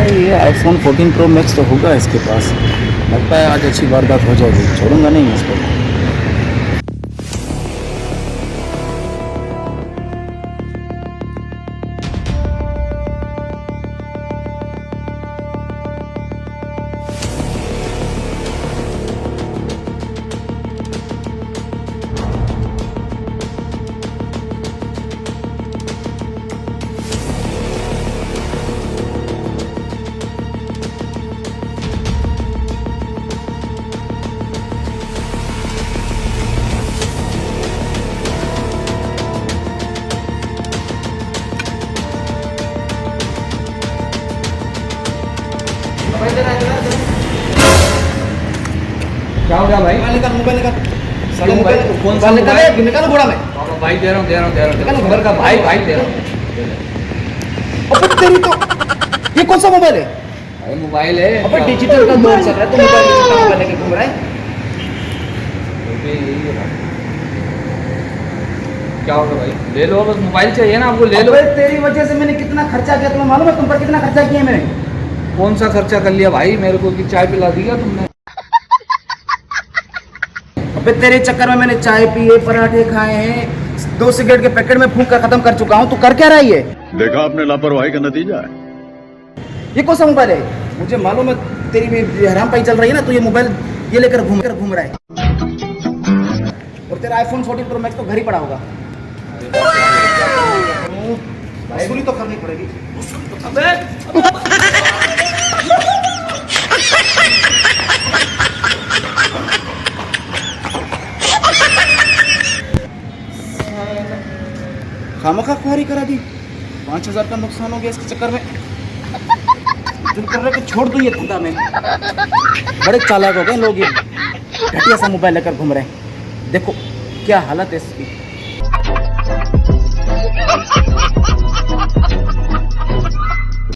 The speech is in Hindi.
भाई ये आईफोन 14 प्रो मैक्स तो होगा इसके पास। लगता है आज अच्छी वारदात हो जाएगी, छोड़ूंगा नहीं इसको। क्या हो गया भाई? मोबाइल निकाल। साले मोबाइल कौन सा निकाल निकाल घोड़ा में। भाई दे रहा हूँ घर का भाई दे रहा हूँ। अबे तेरी तो ये कौन सा मोबाइल है? भाई मोबाइल है। अबे डिजिटल का दौर चल रहा है, तो मोबाइल लेके घूम रहा है। क्या होगा भाई? ले लो बस, मोबाइल चाहिए ना आपको, ले लो। अबे तेरी वजह से मैंने कितना खर्चा किया, तुम्हें मालूम है? तुम पर कितना खर्चा किया मैंने? कौन सा खर्चा कर लिया भाई? मेरे को की चाय पिला दिया तुमने। अबे तेरे चक्कर में मैंने चाय पिए, पराठे खाए हैं, 2 सिगरेट के पैकेट में फूंक कर खत्म कर चुका हूँ। तू कर क्या रही है? देखा आपने लापरवाही का नतीजा है। ये कौन सा मोबाइल है? मुझे मालूम है तेरी भी हराम पाई चल रही है ना, तो ये मोबाइल ये लेकर घूम रहा है। और तेरा आईफोन 14 प्रो मैक्स तो घर ही पड़ा होगा। वसूली तो करनी पड़ेगी। खामखा खुआरी करा दी, 5000 का नुकसान हो गया इसके चक्कर में। दिल कर रहा है कि छोड़ दूं ये धंधा में। बड़े चालाक हो गए लोग, ये घटिया सा मोबाइल लेकर घूम रहे हैं। देखो क्या हालत है इसकी।